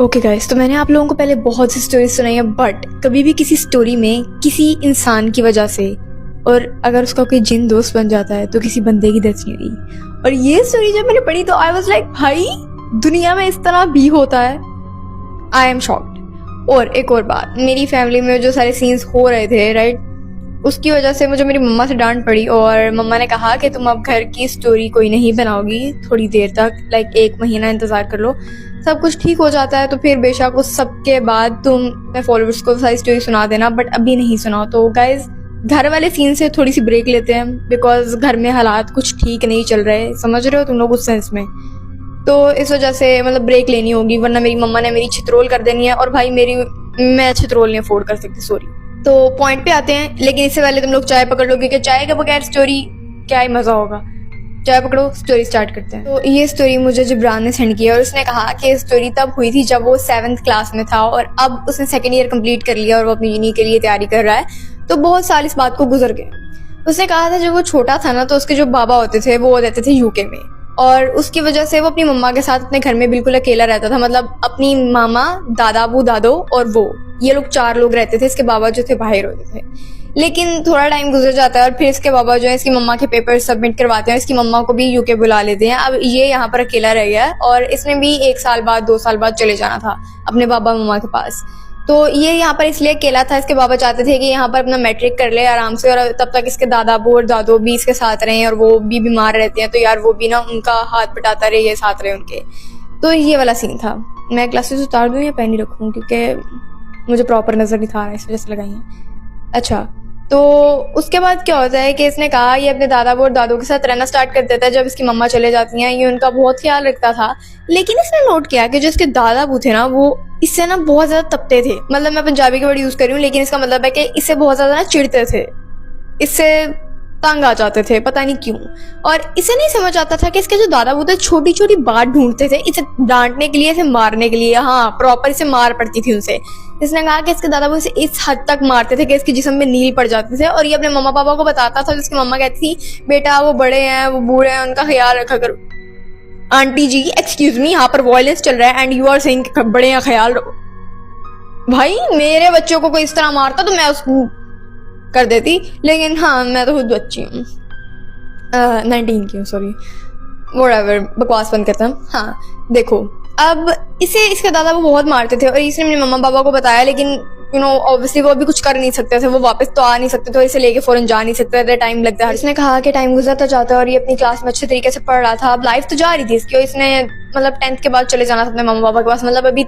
Okay guys, तो मैंने आप लोगों को पहले बहुत सी स्टोरी सुनाई है, बट कभी भी किसी स्टोरी में किसी इंसान की वजह से और अगर उसका कोई जिन दोस्त बन जाता है तो किसी बंदे की डेथ नहीं हुई। और ये स्टोरी जब मैंने पढ़ी तो आई वाज लाइक, भाई दुनिया में इस तरह भी होता है। I am shocked. और एक और बात, मेरी फैमिली में जो सारे सीन्स हो रहे थे राइट, उसकी वजह से मुझे मेरी मम्मा से डांट पड़ी और मम्मा ने कहा कि तुम अब घर की स्टोरी कोई नहीं बनाओगी थोड़ी देर तक, लाइक 1 महीना इंतजार कर लो, सब कुछ ठीक हो जाता है तो फिर बेशक उस सब के बाद तुम अपने फॉलोअर्स को सारी स्टोरी सुना देना, बट अभी नहीं सुनाओ। तो गाइज घर वाले सीन से थोड़ी सी ब्रेक लेते हैं बिकॉज घर में हालात कुछ ठीक नहीं चल रहे, समझ रहे हो तुम लोग उस सेंस में। तो इस वजह से मतलब ब्रेक लेनी होगी, वरना मेरी मम्मा ने मेरी छित्रोल कर देनी है और भाई मैं छित्रोल नहीं अफोर्ड कर सकती, सॉरी। तो पॉइंट पे आते हैं, लेकिन इससे पहले तुम लोग चाय पकड़ लो क्योंकि चाय के बगैर स्टोरी क्या ही मजा होगा। चाय पकड़ो, स्टोरी स्टार्ट करते हैं। तो ये स्टोरी मुझे जिब्रान ने सेंड की और उसने कहा कि स्टोरी तब हुई थी जब वो 7th क्लास में था और अब उसने 2nd ईयर कंप्लीट कर लिया और वो अपनी यूनी के लिए तैयारी कर रहा है। तो बहुत साल इस बात को गुजर गए। उसने कहा था जब वो छोटा था ना तो उसके जो बाबा होते थे वो रहते थे यूके में और उसकी वजह से वो अपनी मम्मा के साथ अपने घर में बिल्कुल अकेला रहता था। मतलब अपनी मामा, दादा, अबू, दादो और वो, ये लोग 4 लोग रहते थे। इसके बाबा जो थे बाहर होते थे। लेकिन थोड़ा टाइम गुजर जाता है और फिर इसके बाबा जो है इसकी मम्मा के पेपर सबमिट करवाते हैं, इसकी मम्मा को भी यूके बुला लेते हैं। अब ये यहाँ पर अकेला रह गया है और इसने भी 1 साल बाद 2 साल बाद चले जाना था अपने बाबा मम्मा के पास। तो ये यहाँ पर इसलिए अकेला था, इसके बाबा चाहते थे कि यहाँ पर अपना मैट्रिक कर ले आराम से और तब तक इसके दादा अबू और दादो भी इसके साथ रहे और वो भी बीमार रहते हैं तो यार वो भी ना उनका हाथ बटाता रहे, ये साथ रहे उनके। तो ये वाला सीन था। मैं ग्लासेस उतार दूं या पेन ही रखूं क्योंकि मुझे प्रॉपर नजर नहीं था इस वजह से लगाई है। अच्छा, तो उसके बाद क्या होता है कि इसने कहा ये अपने दादा और दादो के साथ रहना स्टार्ट कर देता है जब इसकी मम्मा चले जाती हैं। ये उनका बहुत ख्याल रखता था, लेकिन इसने नोट किया कि जो इसके दादा अबू थे ना वो इससे ना बहुत ज्यादा तपते थे। मतलब मैं पंजाबी के वर्ड यूज कर रही हूँ लेकिन इसका मतलब है कि इससे बहुत ज्यादा ना चिढ़ते थे, इससे तंग आ जाते थे, पता नहीं क्यों। और इसे नहीं समझ आता था कि इसके जो दादा वो थे छोटी छोटी बात ढूंढते थे इसे डांटने के लिए, इसे मारने के लिए। हाँ, प्रॉपर इसे मार पड़ती थी उनसे। इसने कहा कि इसके दादा वो इसे इस हद तक मारते थे कि इसके जिस्म में नील पड़ जाते थे और ये अपने मम्मा पापा को बताता था। जिसकी मम्मा कहती थी बेटा वो बड़े हैं, वो बूढ़े हैं, उनका ख्याल रखा करो। आंटी जी एक्सक्यूज मी, यहाँ पर वायलेंस चल रहा है एंड यू आर सेइंग बड़े हैं, ख्याल रखो। भाई मेरे बच्चों को कोई इस तरह मारता तो मैं उसको कर देती, लेकिन हाँ मैं तो खुद बच्ची हूँ, 19 की हूँ, सॉरी, व्हाटएवर, बकवास बंद करता हूँ। हाँ देखो, अब इसे इसके दादा वो बहुत मारते थे और इसने अपने मम्मा पापा को बताया, लेकिन यू नो ऑब्वियसली वो अभी कुछ कर नहीं सकते थे, वो वापस तो आ नहीं सकते थे, इसे लेके फौरन जा नहीं सकते थे, टाइम लगता है। इसने कहा कि टाइम गुजरता जाता है और ये अपनी क्लास में अच्छे तरीके से पढ़ रहा था। अब लाइफ तो जा रही थी इसकी और इसने मतलब 10th के बाद चले जाना था अपने मम्मा पापा के पास। मतलब अभी